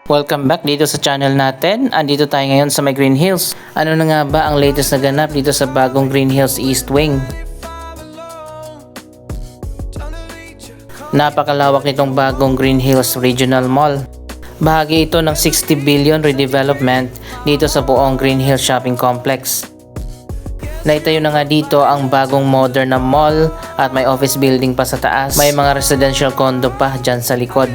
Welcome back dito sa channel natin. Andito tayo ngayon sa may Green Hills. Ano na nga ba ang latest na ganap dito sa bagong Green Hills East Wing? Napakalawak nitong bagong Green Hills Regional Mall. Bahagi ito ng 60 billion redevelopment dito sa buong Green Hills Shopping Complex. Naitayo na nga dito ang bagong modern na mall at may office building pa sa taas. May mga residential condo pa dyan sa likod.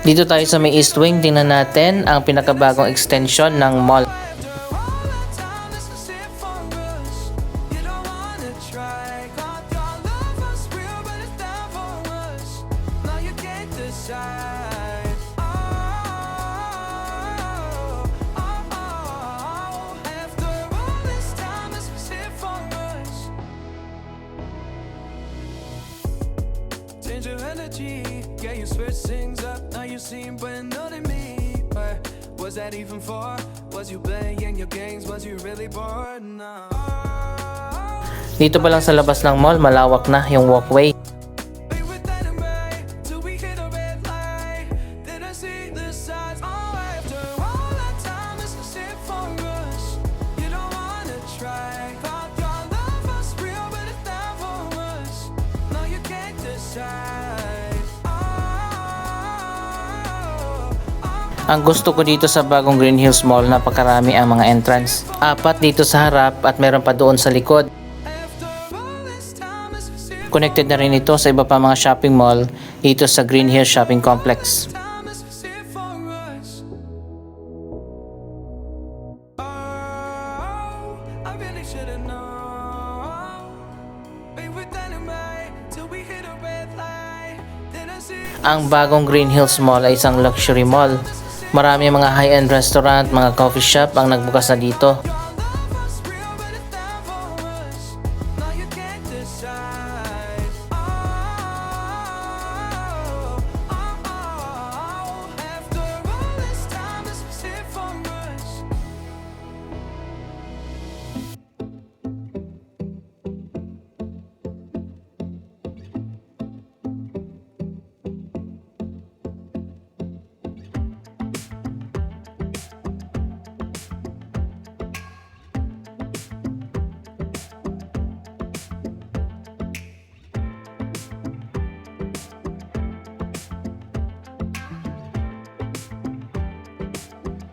Dito tayo sa may East Wing, tingnan natin ang pinakabagong extension ng mall. Change your energy, yeah, you switch things up. Now you seem brand new to me. But was that even for? Was you playing your games? Was you really bored? No. Dito pa lang sa labas ng mall, malawak na yung walkway. Ang gusto ko dito sa bagong Green Hills Mall, napakarami ang mga entrance. 4 dito sa harap at meron pa doon sa likod. Connected na rin ito sa iba pa mga shopping mall dito sa Green Hills Shopping Complex. Ang bagong Green Hills Mall ay isang luxury mall. Marami mga high-end restaurant, mga coffee shop ang nagbukas na dito.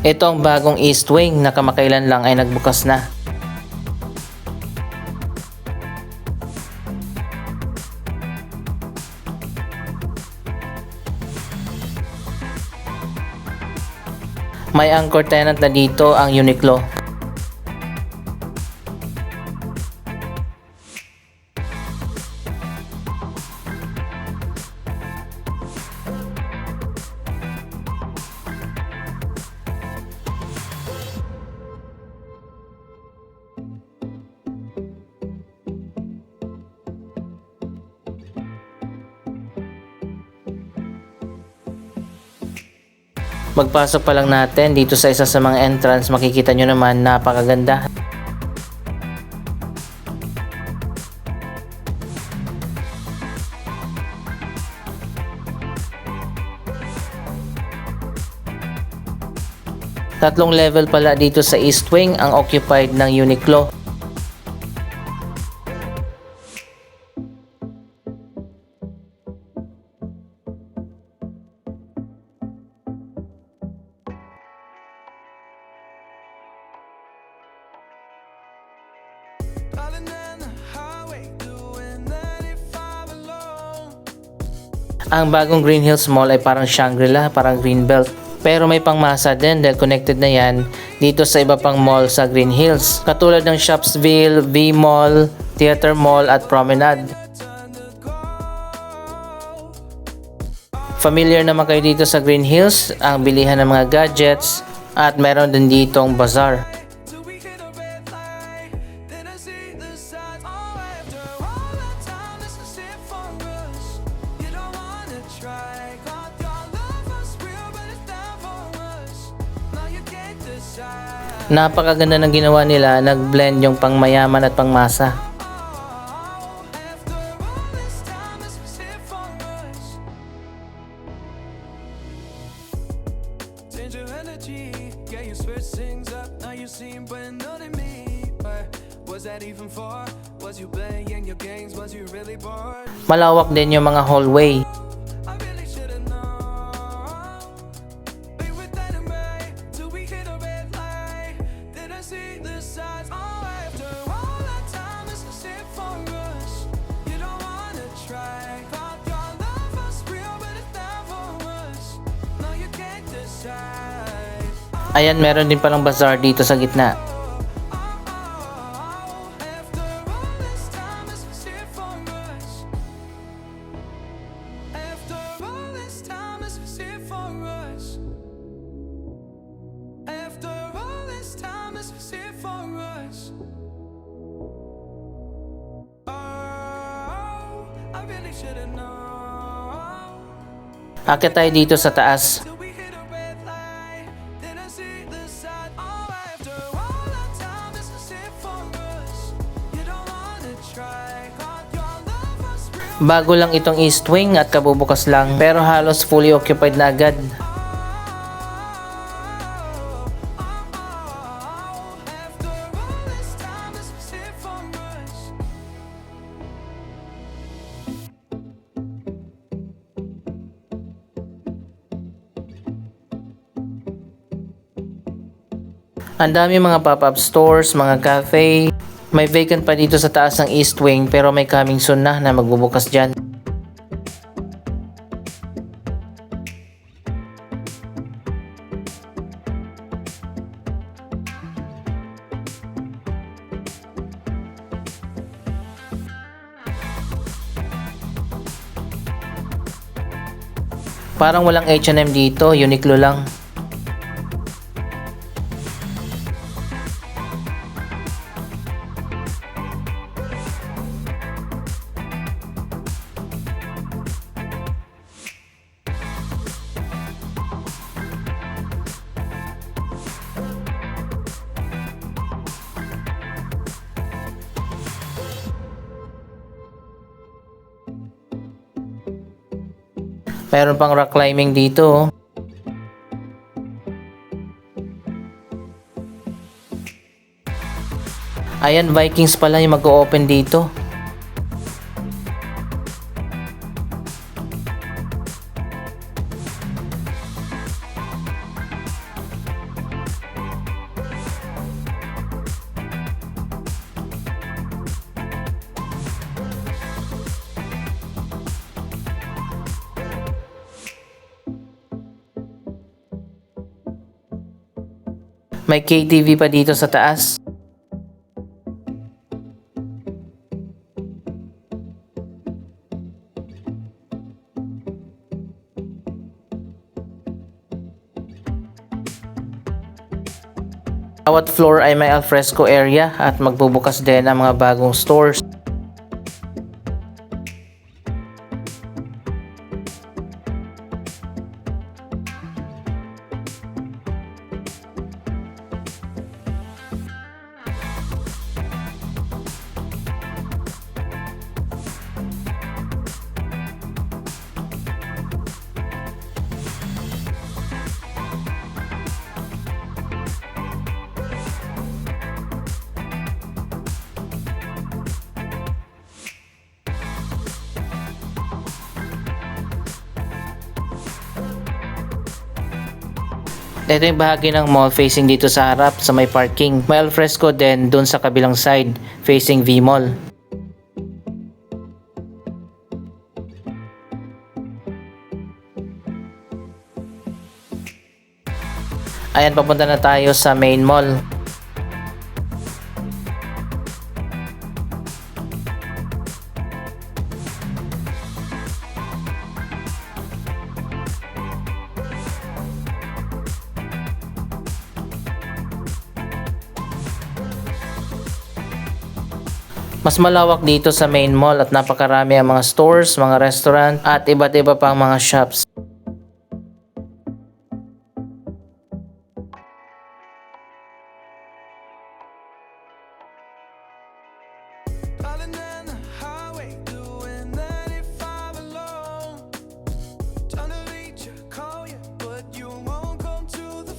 Ito ang bagong East Wing na kamakailan lang ay nagbukas na. May anchor tenant na dito ang Uniqlo. Magpasok pa lang natin dito sa isa sa mga entrance, makikita nyo naman napakaganda. Tatlong level pala dito sa East Wing ang occupied ng Uniqlo. Ang bagong Green Hills Mall ay parang Shangri-La, parang Greenbelt. Pero may pangmasa din dahil connected na yan dito sa iba pang mall sa Green Hills. Katulad ng Shopsville, V-Mall, Theater Mall at Promenade. Familiar naman kayo dito sa Green Hills, ang bilihan ng mga gadgets at meron din ditong bazaar. Napakaganda ng ginawa nila, nag-blend yung pangmayaman at pangmasa. change your energy. Yeah, you switch things up, now you seem brand new to me. But was that even for? Was you playing your games? Was you really bored? Malawak din yung mga hallway. I really should've known. We were dynamite till we hit a red light. Did I see the signs? Oh, after all that time, this is it for us. You don't wanna try. Thought your love was real, but it never was. No, you can't decide. Ayan, meron din palang bazaar dito sa gitna. After all this time, this is it for us. After all this time, this is it for us. After all this time, this is it for us. Oh, I really should've known. Akit tayo dito sa taas. Till we hit a red light, then I see the sign. Oh, after all that time, this is it for us. You don't wanna try. Thought your love was real. Bago lang itong east wing at kabubukas lang, pero halos fully occupied na agad. After all this time, this is it for us. Ang dami mga pop-up stores, mga cafe. May vacant pa dito sa taas ng east wing pero may coming soon na magbubukas dyan. Parang walang H&M dito, Uniqlo lang. Meron pang rock climbing dito. Ayan, Vikings pala yung mag-o-open dito. May KTV pa dito sa taas. Bawat floor ay may alfresco area at magbubukas din ang mga bagong stores. Ito yung bahagi ng mall facing dito sa harap sa may parking. May alfresco din dun sa kabilang side facing V-Mall. Ayan, papunta na tayo sa main mall. Mas malawak dito sa main mall at napakarami ang mga stores, mga restaurant at iba't iba pang mga shops. Darling, down the highway, doing 95 alone. Trying to reach you, call you, but you won't come to the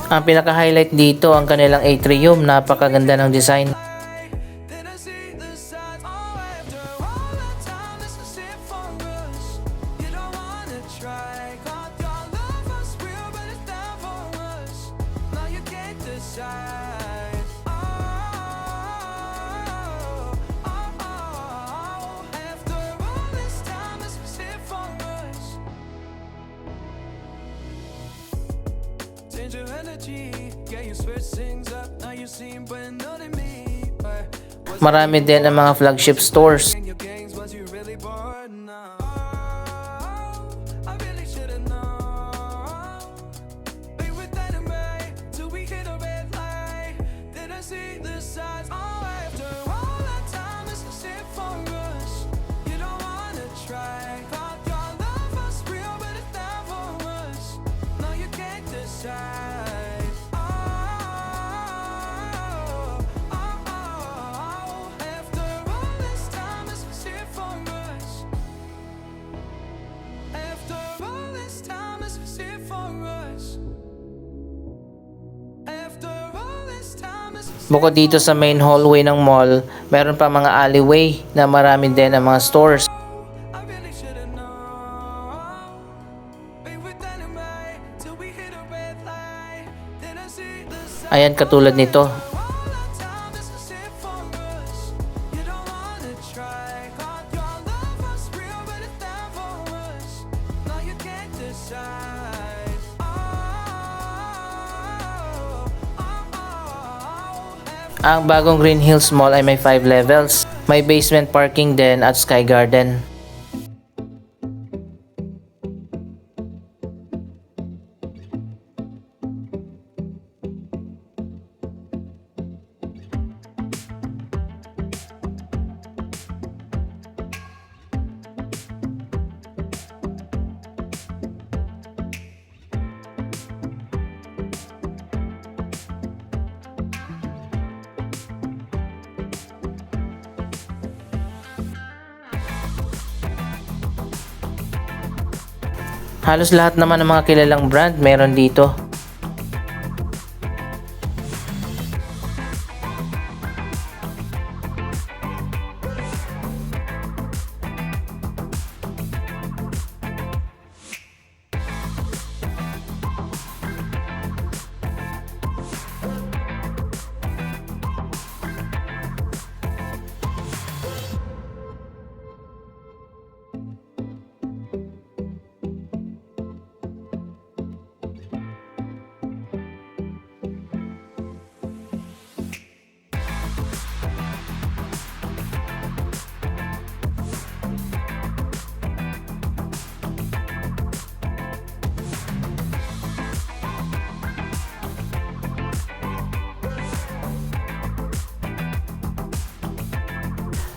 Ang pinaka-highlight dito ang kanilang atrium, napakaganda ng design. Then I see the signs. Oh, after all that time, this is it for us. You don't wanna try. Caught your love was real, but it's not for us. Now you can't decide. Oh, oh, oh. After all this time, this is it for us. Change your energy, yeah, you switch things up. Now you seem brand new to me. But what's Marami din ang mga flagship stores. in your games? Was you really bored? No. I really should've known. We were dynamite till we hit a red light. Then I see the signs. Oh, after all that time, this is it for us. You don't wanna try. Thought your love was real, but it's not for us. No, you can't decide. Oh, oh, oh. After all this time, this is it for us. After all this time, this is it for us. After all this time, this is Bukod dito sa main hallway ng mall, meron pa mga alleyway na marami din ang mga stores. I really should've known. We were dynamite till we hit a red light. Then I see the signs. Ayan, katulad nito. All that time, this is it for us. You don't wanna try. Caught your love was real, but it's not for us. No, you can't decide. Oh, oh, oh. Ang bagong Green Hills Mall ay may 5 levels. May basement parking din at Sky Garden. Halos lahat naman ng mga kilalang brand meron dito.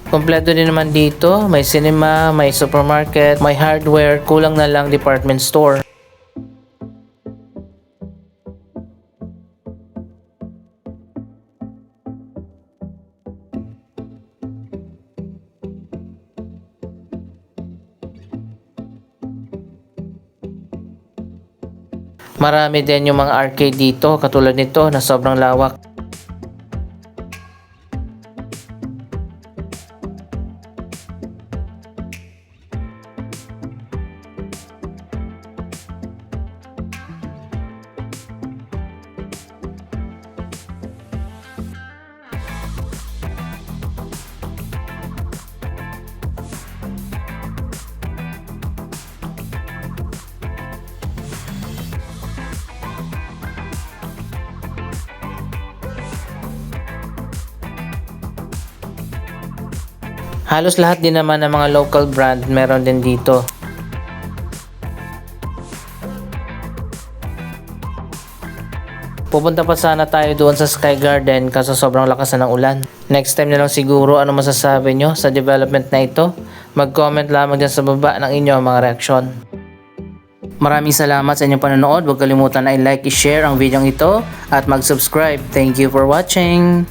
Kompleto din naman dito, may cinema, may supermarket, may hardware, kulang na lang department store. Marami din yung mga arcade dito, katulad nito na sobrang lawak. Halos lahat din naman ng mga local brand meron din dito. Pupunta pa sana tayo doon sa Sky Garden kaso sobrang lakas na ng ulan. Next time na lang siguro. Ano masasabi nyo sa development na ito? Mag-comment lamang dyan sa baba ng inyong mga reaksyon. Maraming salamat sa inyong panonood. Huwag kalimutan na i-like, i-share ang video ito at mag-subscribe. Thank you for watching!